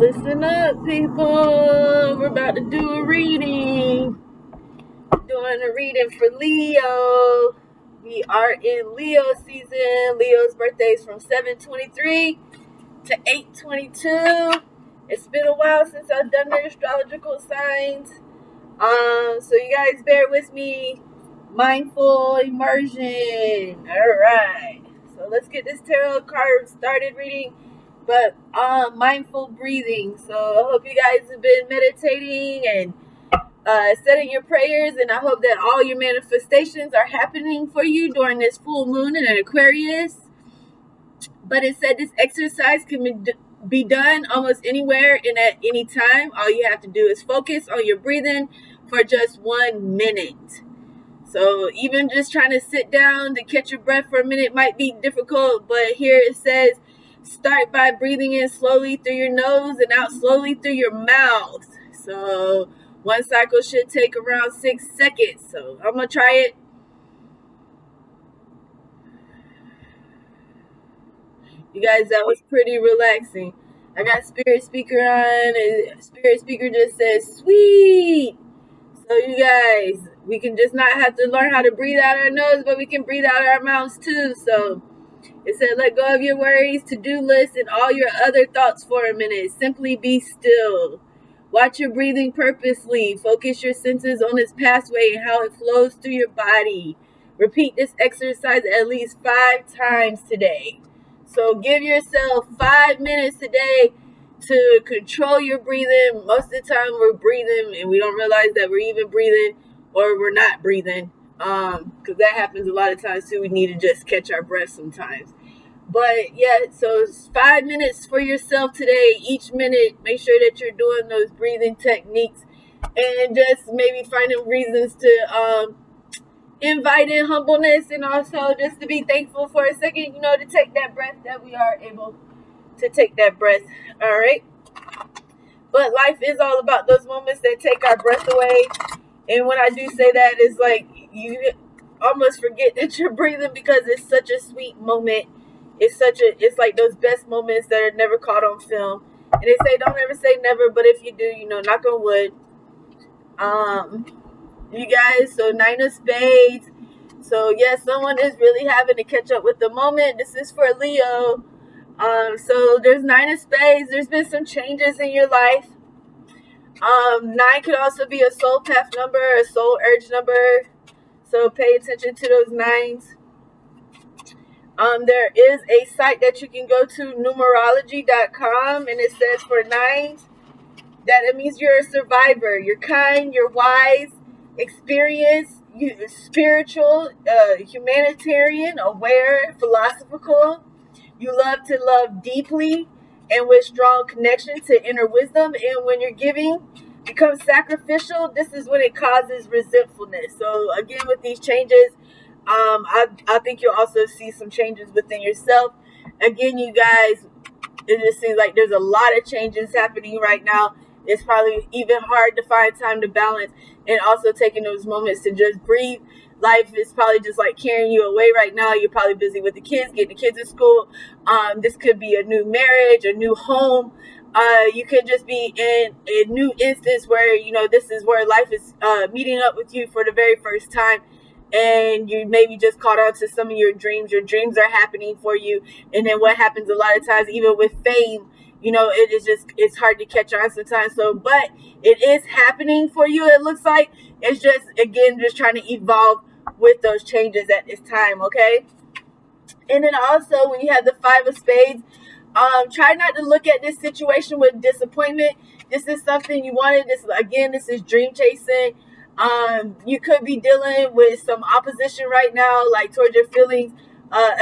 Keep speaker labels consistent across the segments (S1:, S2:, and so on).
S1: Listen up, people. We're about to do a reading. Doing a reading for Leo. We are in Leo season. Leo's birthday is from 7/23 to 8/22. It's been a while since I've done the astrological signs. So you guys bear with me. Mindful immersion. All right. So let's get this tarot card started reading. But mindful breathing. So I hope you guys have been meditating and setting your prayers, and I hope that all your manifestations are happening for you during this full moon in Aquarius. But it said this exercise can be done almost anywhere and at any time. All you have to do is focus on your breathing for just 1 minute. So even just trying to sit down to catch your breath for a minute might be difficult, but here it says start by breathing in slowly through your nose and out slowly through your mouth. So one cycle should take around 6 seconds. So I'm going to try it. You guys, that was pretty relaxing. I got Spirit Speaker on, and Spirit Speaker just says, sweet. So you guys, we can just not have to learn how to breathe out our nose, but we can breathe out our mouths too. So it said, let go of your worries, to-do list, and all your other thoughts for a minute. Simply be still. Watch your breathing purposely. Focus your senses on its pathway and how it flows through your body. Repeat this exercise at least 5 times today. So give yourself 5 minutes today to control your breathing. Most of the time we're breathing and we don't realize that we're even breathing or we're not breathing. Because that happens a lot of times too. We need to just catch our breath sometimes. But yeah, so it's 5 minutes for yourself today. Each minute, make sure that you're doing those breathing techniques and just maybe finding reasons to invite in humbleness and also just to be thankful for a second, to take that breath, that we are able to take that breath. All right. But life is all about those moments that take our breath away. And when I do say that, it's like you almost forget that you're breathing because it's such a sweet moment. It's like those best moments that are never caught on film. And they say don't ever say never, but if you do, knock on wood. You guys, so 9 of Spades. So yes, someone is really having to catch up with the moment. This is for Leo. So there's 9 of Spades. There's been some changes in your life. 9 could also be a soul path number, a soul urge number. So pay attention to those 9s. There is a site that you can go to, numerology.com, and it says for 9s that it means you're a survivor. You're kind, you're wise, experienced, spiritual, humanitarian, aware, philosophical. You love to love deeply and with strong connection to inner wisdom. And when you're giving, becomes sacrificial. This is when it causes resentfulness. So again, with these changes, I think you'll also see some changes within yourself. Again, you guys, it just seems like there's a lot of changes happening right now. It's probably even hard to find time to balance and also taking those moments to just breathe. Life is probably just like carrying you away right now. You're probably busy with the kids, getting the kids to school. This could be a new marriage, a new home. You could just be in a new instance where, this is where life is meeting up with you for the very first time. And you maybe just caught on to some of your dreams. Your dreams are happening for you. And then what happens a lot of times, even with fame, it's hard to catch on sometimes. So, but it is happening for you. It looks like it's just, again, just trying to evolve with those changes at this time. Okay. And then also when you have the 5 of Spades, try not to look at this situation with disappointment. This is something you wanted. This is dream chasing. You could be dealing with some opposition right now, like towards your feelings.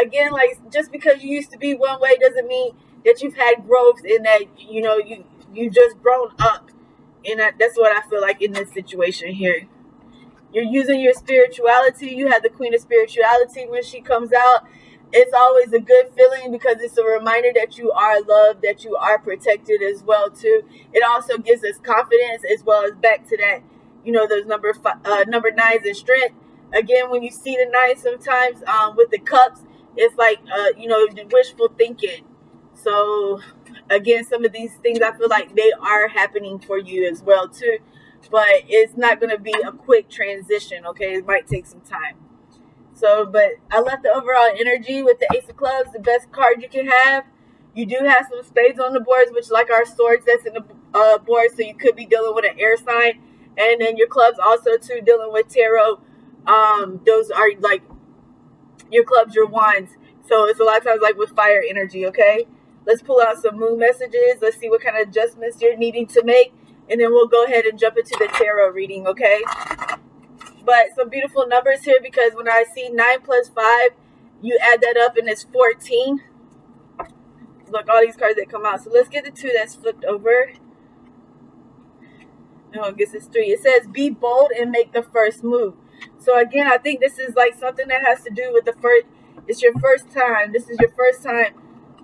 S1: Again, like just because you used to be one way doesn't mean that you've had growth and that, you just grown up. And that's what I feel like in this situation here. You're using your spirituality. You have the Queen of Spirituality when she comes out. It's always a good feeling because it's a reminder that you are loved, that you are protected as well too. It also gives us confidence as well as back to that, those number 9s in strength. Again, when you see the 9 sometimes with the cups, it's like, wishful thinking. So again, some of these things, I feel like they are happening for you as well too, but it's not going to be a quick transition. Okay, it might take some time. So, but I left the overall energy with the Ace of Clubs, the best card you can have. You do have some spades on the boards, which like our swords that's in the board, so you could be dealing with an air sign. And then your clubs also too, dealing with tarot. Those are like your clubs, your wands. So it's a lot of times like with fire energy, okay? Let's pull out some moon messages. Let's see what kind of adjustments you're needing to make. And then we'll go ahead and jump into the tarot reading, okay? But some beautiful numbers here, because when I see 9 plus 5, you add that up and it's 14. Look, all these cards that come out. So let's get the 2 that's flipped over. No, I guess it's 3. It says, be bold and make the first move. So again, I think this is like something that has to do with the first, it's your first time. This is your first time,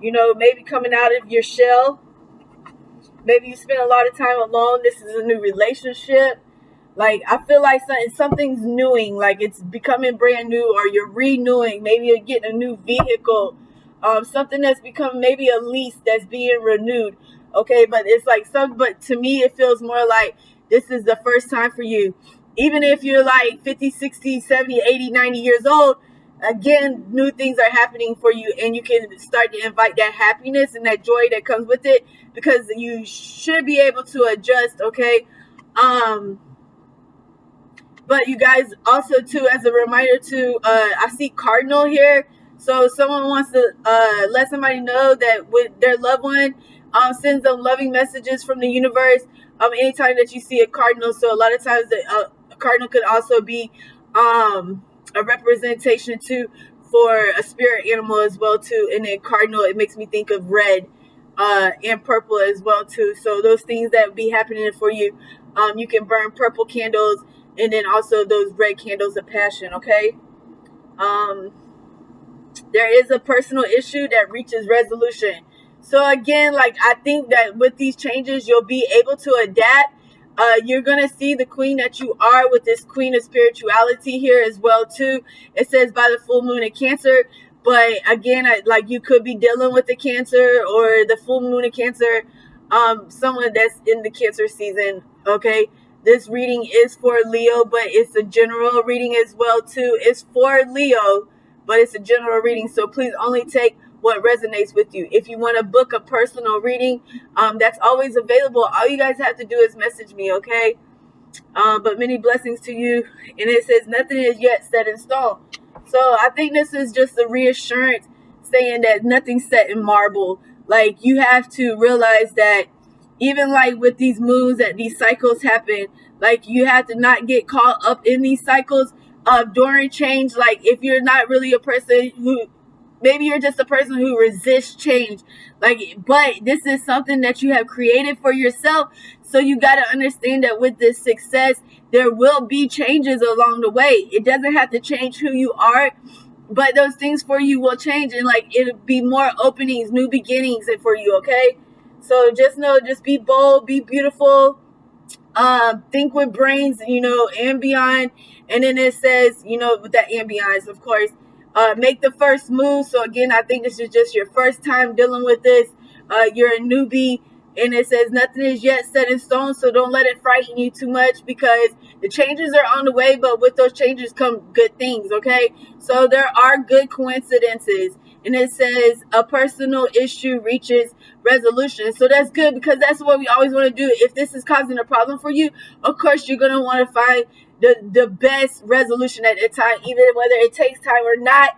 S1: you know, maybe coming out of your shell. Maybe you spend a lot of time alone. This is a new relationship. Like, I feel like something's newing, like it's becoming brand new, or you're renewing. Maybe you're getting a new vehicle. Something that's become maybe a lease that's being renewed. Okay, but it's like but to me, it feels more like this is the first time for you. Even if you're like 50, 60, 70, 80, 90 years old, again, new things are happening for you, and you can start to invite that happiness and that joy that comes with it, because you should be able to adjust, okay? But you guys also too, as a reminder too, I see cardinal here. So someone wants to let somebody know that with their loved one, sends them loving messages from the universe. Anytime that you see a cardinal, so a lot of times a cardinal could also be a representation too for a spirit animal as well too. And then cardinal, it makes me think of red and purple as well too. So those things that be happening for you, you can burn purple candles, and then also those red candles of passion, okay? There is a personal issue that reaches resolution. So again, like, I think that with these changes, you'll be able to adapt. You're going to see the queen that you are with this queen of spirituality here as well too. It says by the full moon in Cancer. But again, like, you could be dealing with the Cancer or the full moon in Cancer, someone that's in the Cancer season, okay? This reading is for Leo, but it's a general reading as well too. It's for Leo, but it's a general reading, so please only take what resonates with you. If you want to book a personal reading, that's always available. All you guys have to do is message me, okay? But many blessings to you. And it says nothing is yet set in stone. So I think this is just a reassurance saying that nothing's set in marble. Like, you have to realize that even like with these moons, that these cycles happen, like, you have to not get caught up in these cycles during change. Like, if you're not really a person who, maybe you're just a person who resists change, like, but this is something that you have created for yourself. So you got to understand that with this success, there will be changes along the way. It doesn't have to change who you are, but those things for you will change, and like, it'll be more openings, new beginnings for you, okay? So just know, just be bold, be beautiful, think with brains, you know, and beyond. And then it says, you know, with that ambiance, of course, make the first move. So again, I think this is just your first time dealing with this. You're a newbie, and it says nothing is yet set in stone. So don't let it frighten you too much, because the changes are on the way, but with those changes come good things, okay? So there are good coincidences. And it says a personal issue reaches resolution. So that's good, because that's what we always want to do. If this is causing a problem for you, of course, you're going to want to find the best resolution at the time, even whether it takes time or not.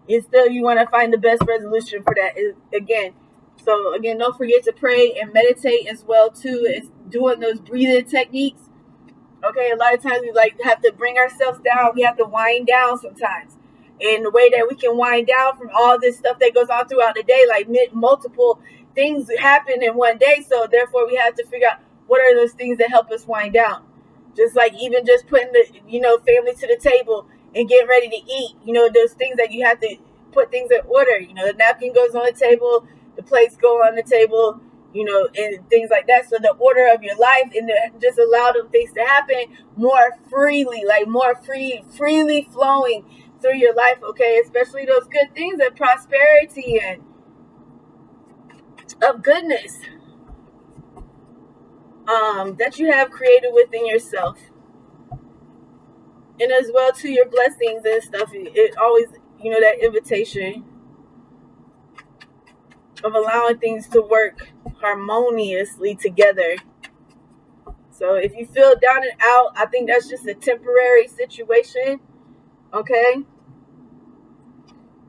S1: It's still, you want to find the best resolution for that again. So again, don't forget to pray and meditate as well too. It's doing those breathing techniques. Okay, a lot of times we like have to bring ourselves down. We have to wind down sometimes. And the way that we can wind down from all this stuff that goes on throughout the day, like multiple things happen in one day. So therefore, we have to figure out what are those things that help us wind down. Just like even just putting the, you know, family to the table and getting ready to eat. You know, those things that you have to put things in order. You know, the napkin goes on the table, the plates go on the table, you know, and things like that. So the order of your life, and just allow them things to happen more freely, like more freely flowing through your life, okay? Especially those good things and prosperity. And of goodness that you have created within yourself. And as well to your blessings and stuff. It always, that invitation of allowing things to work harmoniously together. So if you feel down and out, I think that's just a temporary situation. Okay.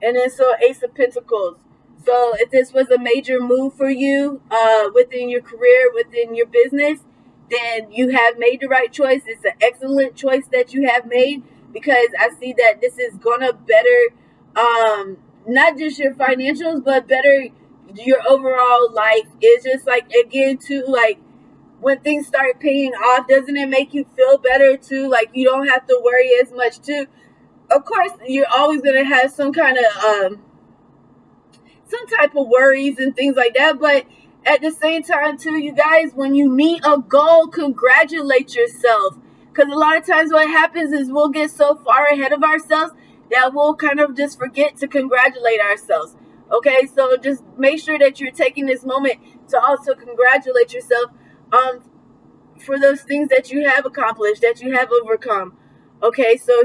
S1: And then so Ace of Pentacles. So if this was a major move for you within your career, within your business, then you have made the right choice. It's an excellent choice that you have made, because I see that this is going to better not just your financials, but better your overall life. It's just like, again, too, like when things start paying off, doesn't it make you feel better too? Like you don't have to worry as much too. Of course, you're always going to have some kind of some type of worries and things like that, but at the same time too, you guys, when you meet a goal, congratulate yourself, because a lot of times what happens is we'll get so far ahead of ourselves that we'll kind of just forget to congratulate ourselves. Okay, so just make sure that you're taking this moment to also congratulate yourself for those things that you have accomplished, that you have overcome. Okay, so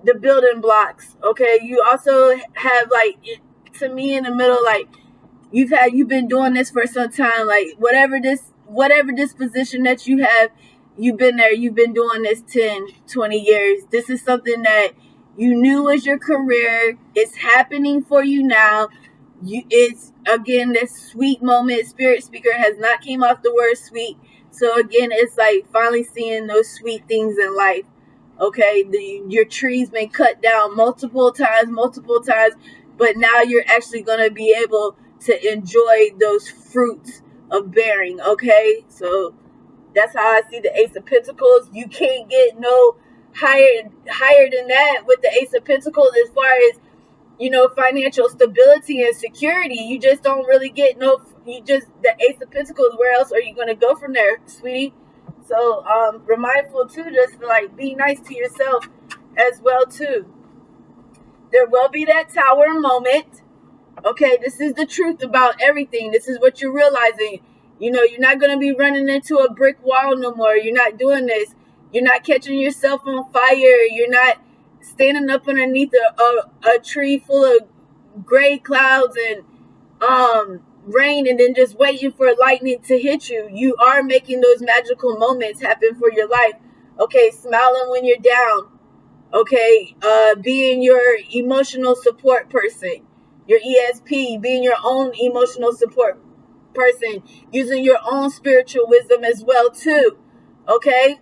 S1: the building blocks. Okay, you also have, like, to me in the middle, like you've been doing this for some time, like whatever disposition that you have, you've been there, you've been doing this 10-20 years. This is something that you knew was your career. It's happening for you now. It's, again, this sweet moment. Spirit speaker has not came off the word sweet, so again, it's like finally seeing those sweet things in life. Okay, your tree's been cut down multiple times, but now you're actually going to be able to enjoy those fruits of bearing. Okay, so that's how I see the Ace of Pentacles. You can't get no higher than that with the Ace of Pentacles as far as, financial stability and security. You just don't really get the Ace of Pentacles. Where else are you going to go from there, sweetie? So mindful too, just to, like, be nice to yourself as well too. There will be that tower moment. Okay, this is the truth about everything. This is what you're realizing. You're not going to be running into a brick wall no more. You're not doing this. You're not catching yourself on fire. You're not standing up underneath a tree full of gray clouds and rain and then just waiting for lightning to hit you. You are making those magical moments happen for your life. Okay, smiling when you're down. Okay, being your emotional support person, your ESP, being your own emotional support person, using your own spiritual wisdom as well too. Okay,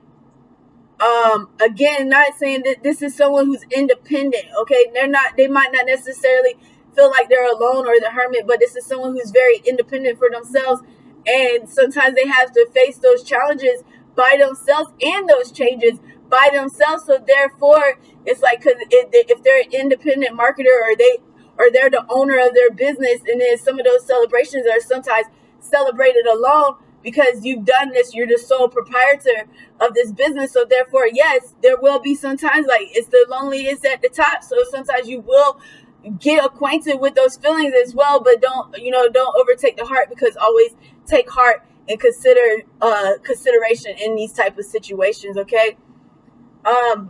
S1: again, not saying that this is someone who's independent. Okay, they might not necessarily feel like they're alone or the hermit, but this is someone who's very independent for themselves, and sometimes they have to face those challenges by themselves and those changes by themselves. So therefore, it's like, because if they're an independent marketer, or they're the owner of their business, and then some of those celebrations are sometimes celebrated alone because you've done this, you're the sole proprietor of this business. So therefore, yes, there will be sometimes, like, it's the loneliest at the top, so sometimes you will get acquainted with those feelings as well, but don't overtake the heart, because always take heart and consideration in these type of situations. Okay,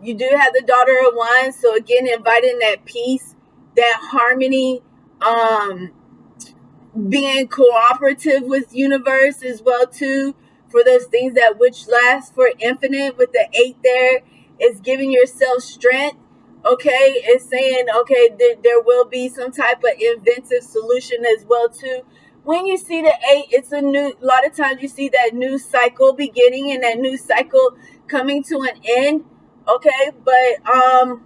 S1: you do have the Daughter of Wands, so again, inviting that peace, that harmony, being cooperative with universe as well too, for those things that which last for infinite. With the 8 there, it's giving yourself strength. Okay, it's saying, okay, there will be some type of inventive solution as well too. When you see the 8, it's a lot of times you see that new cycle beginning and that new cycle coming to an end. Okay, but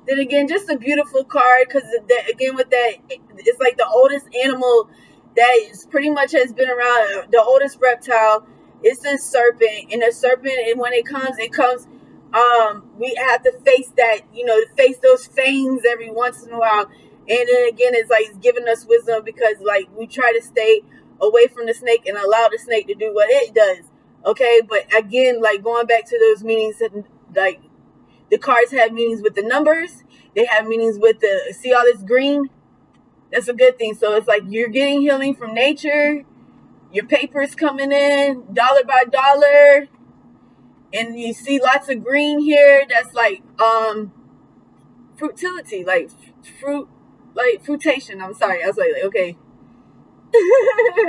S1: then again, just a beautiful card, because again, with that, it's like the oldest animal that is pretty much has been around, the oldest reptile. It's a serpent, and a serpent, and when it comes, we have to face that, to face those fangs every once in a while. And then again, it's like it's giving us wisdom, because like we try to stay away from the snake and allow the snake to do what it does. Okay, but again, like going back to those meanings, like the cards have meanings with the numbers. They have meanings with see all this green? That's a good thing. So it's like you're getting healing from nature. Your paper's coming in dollar by dollar, and you see lots of green here. That's like fruitility, like fruit, like fruitation. I'm sorry, I was like okay.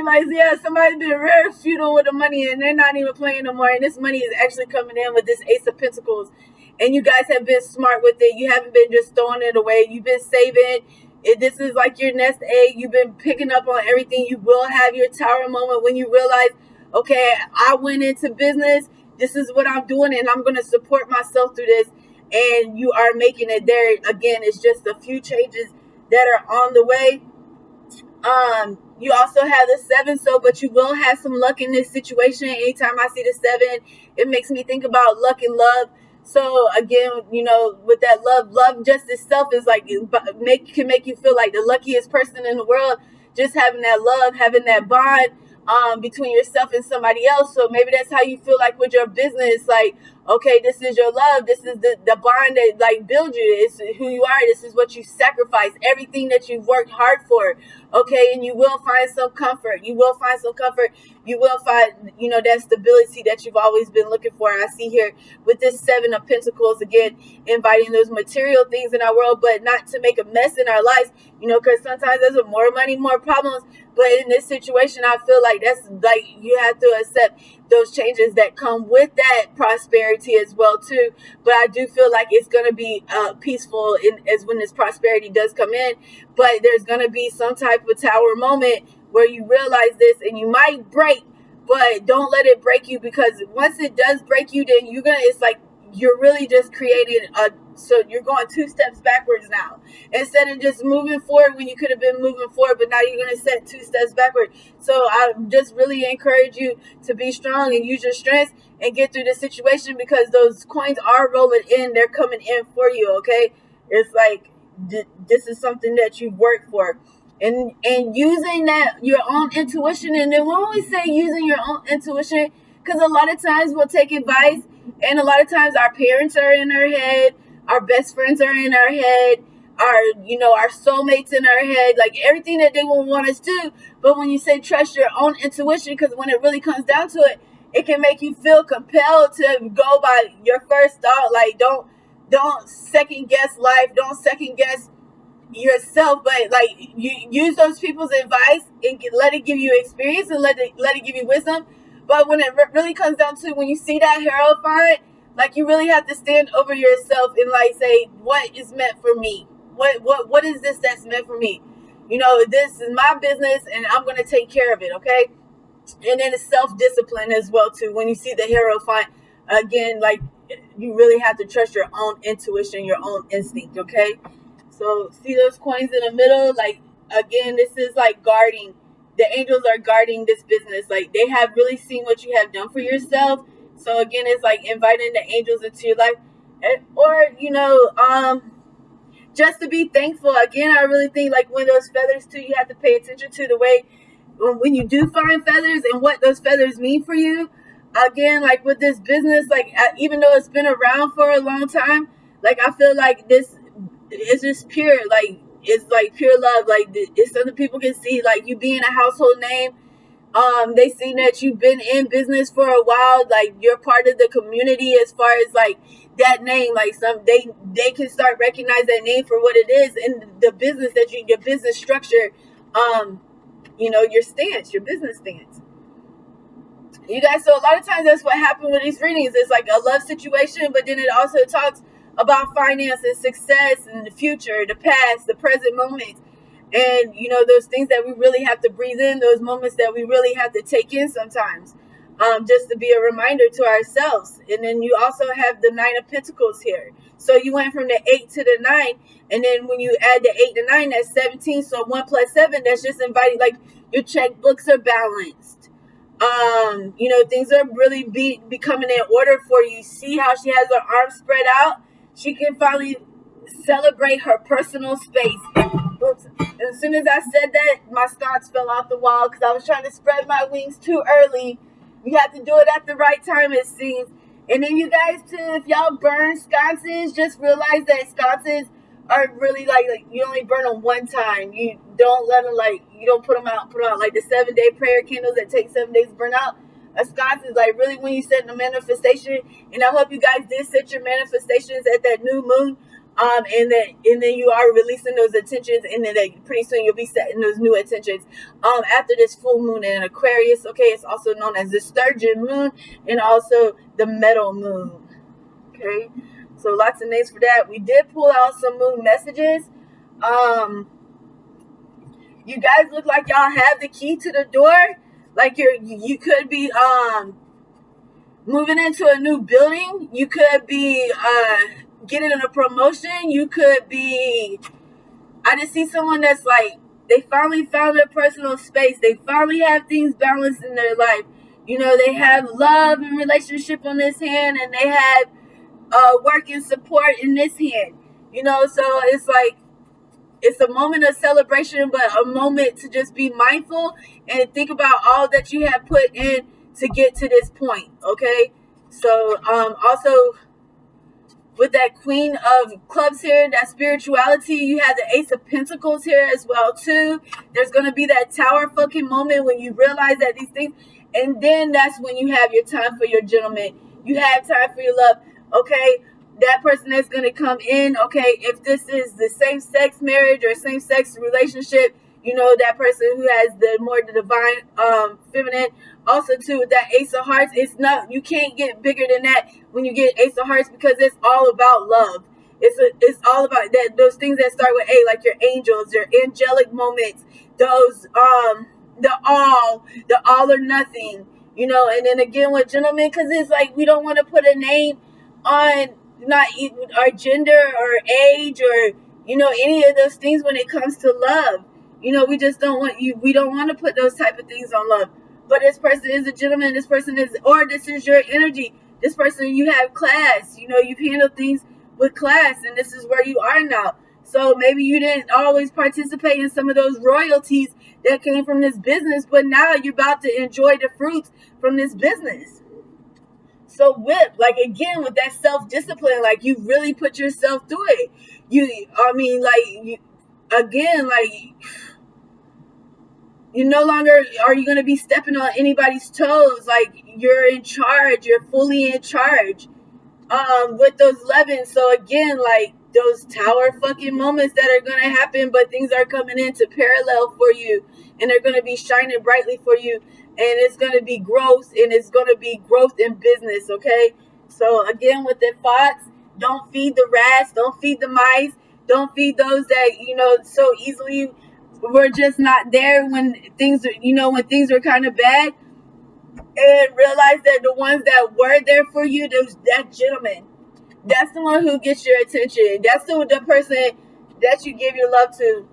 S1: Like, yeah, somebody's been rare feudal with the money and they're not even playing no more, and this money is actually coming in with this Ace of Pentacles, and you guys have been smart with it. You haven't been just throwing it away. You've been saving it. This is like your nest egg. You've been picking up on everything. You will have your tower moment when you realize, okay, I went into business, this is what I'm doing, and I'm going to support myself through this. And you are making it there. Again, it's just a few changes that are on the way. You also have the 7, so but you will have some luck in this situation. Anytime I see the 7, it makes me think about luck and love. So again, you know, with that love just itself is like can make you feel like the luckiest person in the world. Just having that love, having that bond between yourself and somebody else. So maybe that's how you feel like with your business. Like, okay, this is your love. This is the bond that like builds you. It's who you are. This is what you sacrifice. Everything that you've worked hard for. Okay, and you will find some comfort. You will find some comfort. You will find, you know, that stability that you've always been looking for. I see here with this 7 of Pentacles, again, inviting those material things in our world, but not to make a mess in our lives, you know, because sometimes there's more money, more problems. But in this situation, I feel like that's like you have to accept those changes that come with that prosperity as well too. But I do feel like it's going to be peaceful as when this prosperity does come in. But there's going to be some type of tower moment where you realize this and you might break, but don't let it break you, because once it does break you, then it's like you're really just creating so you're going 2 steps backwards now instead of just moving forward when you could have been moving forward, but now you're going to set 2 steps backward. So I just really encourage you to be strong and use your strength and get through this situation, because those coins are rolling in. They're coming in for you. Okay, it's like this is something that you've worked for, and using that your own intuition. And then when we say using your own intuition, because a lot of times we'll take advice, and a lot of times our parents are in our head, our best friends are in our head, our soulmates in our head, like everything that they will want us to. But when you say trust your own intuition, because when it really comes down to it, it can make you feel compelled to go by your first thought. Like don't second guess life, don't second guess yourself, but like you use those people's advice and let it give you experience and let it give you wisdom. But when it really comes down to when you see that Hierophant, like you really have to stand over yourself and like say, what is meant for me? What is this that's meant for me? You know, this is my business and I'm going to take care of it, okay? And then it's self-discipline as well too. When you see the Hierophant, again, like you really have to trust your own intuition, your own instinct, okay? So see those coins in the middle? Like, again, this is like guarding. The angels are guarding this business. Like, they have really seen what you have done for yourself. So again, it's like inviting the angels into your life, or just to be thankful. Again, I really think like when those feathers too, you have to pay attention to the way when you do find feathers and what those feathers mean for you. Again, like with this business, like even though it's been around for a long time, like I feel like this is just pure. Like it's like pure love. Like it's something people can see. Like you being a household name. They seen that you've been in business for a while, like you're part of the community as far as like that name, like they can start recognize that name for what it is in the business that your business structure, your stance, your business stance. You guys, so a lot of times that's what happened with these readings. It's like a love situation, but then it also talks about finance and success and the future, the past, the present moments. And, those things that we really have to breathe in, those moments that we really have to take in sometimes, just to be a reminder to ourselves. And then you also have the 9 of Pentacles here. So you went from the 8 to the 9. And then when you add the 8 to 9, that's 17. So 1 plus 7, that's just inviting, like your checkbooks are balanced. Things are really becoming in order for you. See how she has her arms spread out? She can finally celebrate her personal space. Oops. As soon as I said that, my sconce fell off the wall because I was trying to spread my wings too early. You have to do it at the right time, it seems. And then you guys too, if y'all burn sconces, just realize that sconces are really like you only burn them one time. You don't let them you don't put them out like the 7-day prayer candles that take 7 days to burn out. A sconce is like really when you set the manifestation, and I hope you guys did set your manifestations at that new moon. And then you are releasing those intentions, and then pretty soon you'll be setting those new intentions. After this full moon in Aquarius, okay, it's also known as the sturgeon moon and also the metal moon. Okay, so lots of names for that. We did pull out some moon messages. You guys look like y'all have the key to the door. Like you could be moving into a new building. You could be getting a promotion. You could be, I just see someone that's like, they finally found their personal space. They finally have things balanced in their life. You know, they have love and relationship on this hand, and they have work and support in this hand. You know, so it's like, it's a moment of celebration, but a moment to just be mindful and think about all that you have put in to get to this point. Okay, so also with that Queen of Clubs here, that spirituality, you have the Ace of Pentacles here as well too. There's going to be that tower fucking moment when you realize that these things, and then that's when you have your time for your gentleman. You have time for your love. Okay, that person that's going to come in, okay, if this is the same-sex marriage or same-sex relationship, you know, that person who has the divine feminine. Also too, with that Ace of Hearts, it's not, you can't get bigger than that when you get Ace of Hearts, because it's all about love. It's all about that, those things that start with A, like your angels, your angelic moments, those the all or nothing, you know. And then again with gentlemen, because it's like we don't want to put a name on not our gender or age or, you know, any of those things when it comes to love. You know, we just don't want we don't want to put those type of things on love. But this person is a gentleman, this person is, or this is your energy. This person, you have class, you know, you've handled things with class, and this is where you are now. So maybe you didn't always participate in some of those royalties that came from this business, but now you're about to enjoy the fruits from this business. So like again, with that self-discipline, like you really put yourself through it. You no longer are you going to be stepping on anybody's toes. Like you're in charge. You're fully in charge with those 11. So again, like those tower fucking moments that are going to happen, but things are coming into parallel for you, and they're going to be shining brightly for you, and it's going to be growth, and it's going to be growth in business. Okay, so again with the Fox, don't feed the rats, don't feed the mice, don't feed those that, you know, so easily were just not there when things were kind of bad, and realize that the ones that were there for you, that gentleman, that's the one who gets your attention. That's the person that you give your love to.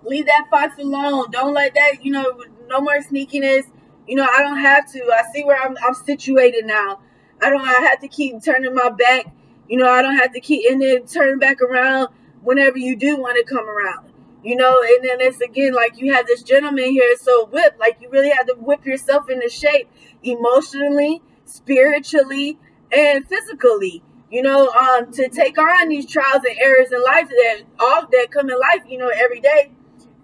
S1: Leave that Fox alone. Don't let that, you know, no more sneakiness. You know, I don't have to. I see where I'm situated now. I have to keep turning my back. You know, I don't have to keep, and then turn back around whenever you do want to come around. You know, and then it's again, like you have this gentleman here, so whip, like you really have to whip yourself into shape emotionally, spiritually, and physically, you know, to take on these trials and errors in life that come in life, you know, every day.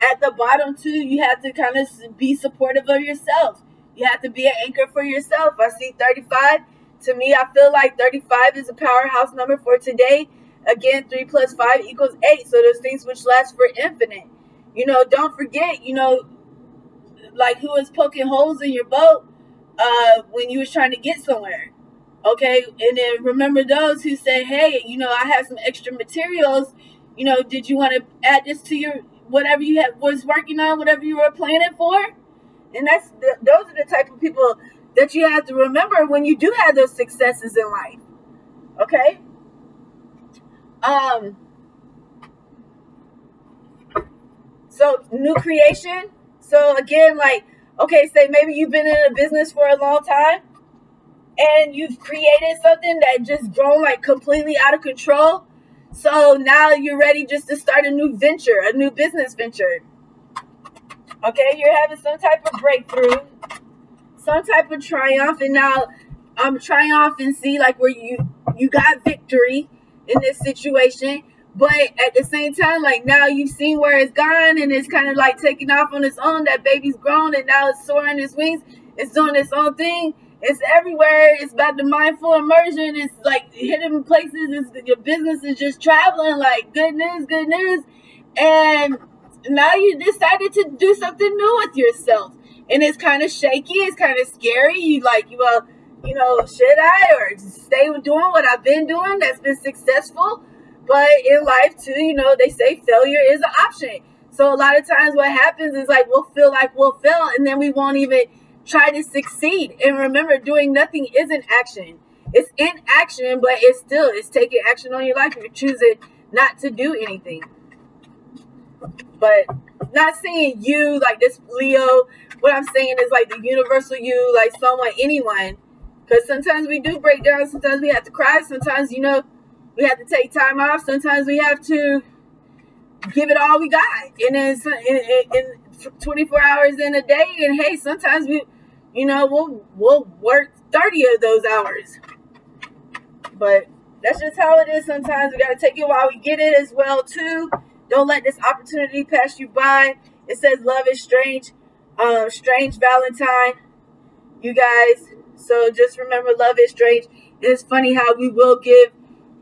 S1: At the bottom too, you have to kind of be supportive of yourself. You have to be an anchor for yourself. I see 35. To me, I feel like 35 is a powerhouse number for today. Again, 3 plus 5 equals 8. So those things which last for infinite. You know, don't forget, you know, like who was poking holes in your boat when you was trying to get somewhere. Okay, and then remember those who say, hey, you know, I have some extra materials. You know, did you want to add this to your whatever you was working on, whatever you were planning for? And those are the type of people that you have to remember when you do have those successes in life. Okay. So new creation. So again, like, okay, say maybe you've been in a business for a long time and you've created something that just grown like completely out of control. So now you're ready just to start a new venture, a new business venture. Okay, you're having some type of breakthrough, some type of triumph, and now triumph and see like where you got victory in this situation, But at the same time, like now you've seen where it's gone and it's kind of like taking off on its own. That baby's grown and now it's soaring its wings. It's doing its own thing. It's everywhere. It's about the mindful immersion. It's like hitting places. Your business is just traveling. Like good news, good news. And now you decided to do something new with yourself. And it's kind of shaky. It's kind of scary. You like, well, you know, should I or just stay doing what I've been doing that's been successful? But in life too, you know, they say failure is an option. So a lot of times what happens is like we'll feel like we'll fail and then we won't even try to succeed. And remember, doing nothing isn't action. It's inaction, but it's taking action on your life if you're choosing not to do anything. But not saying you like this Leo. What I'm saying is like the universal you, like someone, anyone. Because sometimes we do break down. Sometimes we have to cry. Sometimes, you know, we have to take time off. Sometimes we have to give it all we got. And then in 24 hours in a day. And hey, sometimes we, you know, we'll work 30 of those hours. But that's just how it is sometimes. We got to take it while we get it as well, too. Don't let this opportunity pass you by. It says love is strange. Strange Valentine. You guys. So just remember, love is strange. It's funny how we will give,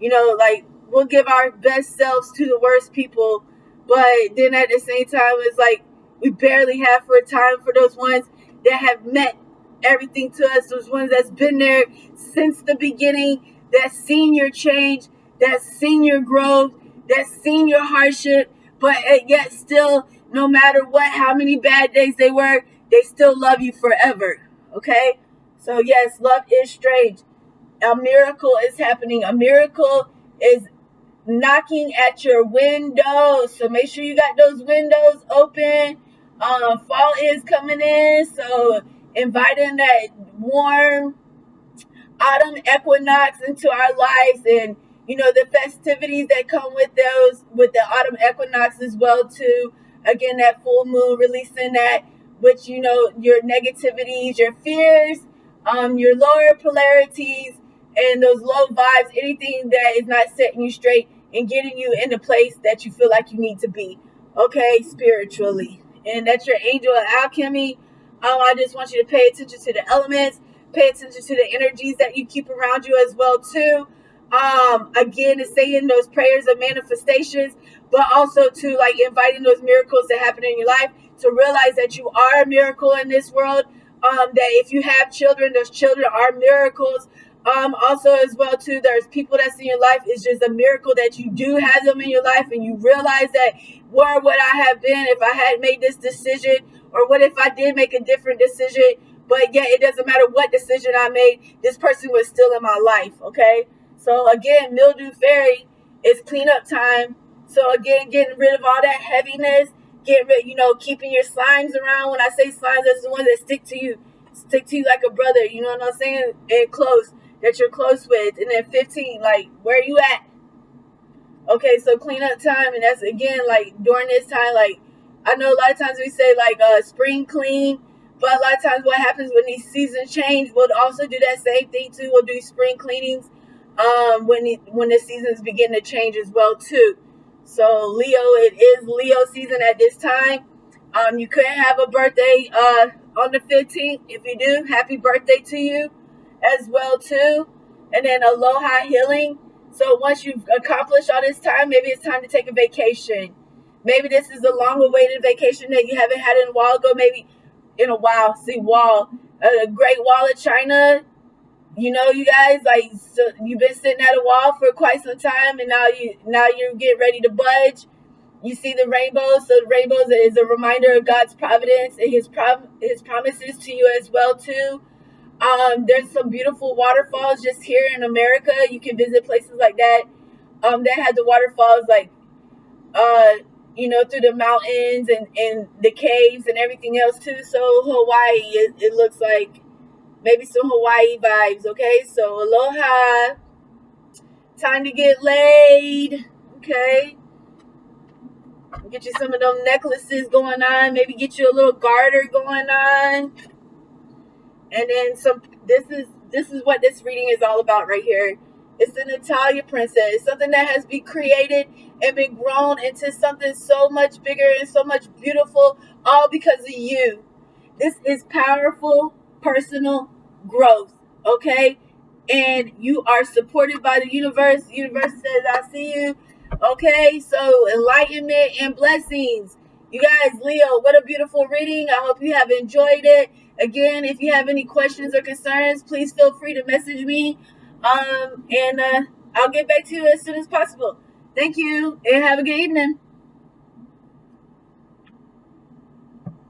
S1: you know, like we'll give our best selves to the worst people, but then at the same time, it's like we barely have for time for those ones that have met everything to us, those ones that's been there since the beginning, that's seen your change, that's seen your growth, that's seen your hardship, but yet still, no matter what, how many bad days they were, they still love you forever. Okay? So yes, love is strange. A miracle is happening. A miracle is knocking at your windows. So make sure you got those windows open. Fall is coming in. So inviting that warm autumn equinox into our lives, and you know the festivities that come with those, with the autumn equinox as well too. Again, that full moon releasing that, which, you know, your negativities, your fears, your lower polarities, and those low vibes, anything that is not setting you straight and getting you in the place that you feel like you need to be, okay, spiritually. And that's your angel of alchemy. I just want you to pay attention to the elements, pay attention to the energies that you keep around you as well too. Again, it's saying those prayers of manifestations, but also to like inviting those miracles to happen in your life, to realize that you are a miracle in this world. That if you have children, those children are miracles. Also as well too, there's people that's in your life. It's just a miracle that you do have them in your life, and you realize that where would I have been if I had made this decision, or what if I did make a different decision, but yet it doesn't matter what decision I made, this person was still in my life. Okay, so again, mildew fairy is cleanup time. So again, getting rid of all that heaviness, getting rid, you know, keeping your slimes around. When I say slimes, that's the ones that stick to you like a brother, you know what I'm saying, and close, that you're close with. And then 15, like, where you at? Okay, so clean up time, and that's again like during this time, like I know a lot of times we say like spring clean, but a lot of times what happens when these seasons change, we'll also do that same thing too. We'll do spring cleanings when the seasons begin to change as well too. So Leo, it is Leo season at this time. You could have a birthday on the 15th. If you do, happy birthday to you as well too. And then aloha healing. So once you've accomplished all this time, maybe it's time to take a vacation. Maybe this is a long-awaited vacation that you haven't had in a while ago. Maybe in a while. See, wall, a Great Wall of China. You know, you guys, like, so you've been sitting at a wall for quite some time, and now you get ready to budge. You see the rainbow. So the rainbow is a reminder of God's providence and His promises to you as well too. There's some beautiful waterfalls just here in America. You can visit places like that. That had the waterfalls like you know, through the mountains and the caves and everything else too. So Hawaii, it looks like maybe some Hawaii vibes. Okay, so aloha. Time to get laid. Okay. Get you some of them necklaces going on. Maybe get you a little garter going on. And then some. This is what this reading is all about right here. It's the Natalia princess. Something that has been created and been grown into something so much bigger and so much beautiful, all because of you. This is powerful personal growth, okay? And you are supported by the universe. The universe says, I see you. Okay, so enlightenment and blessings. You guys, Leo, what a beautiful reading. I hope you have enjoyed it. Again, if you have any questions or concerns, please feel free to message me. And I'll get back to you as soon as possible. Thank you and have a good evening.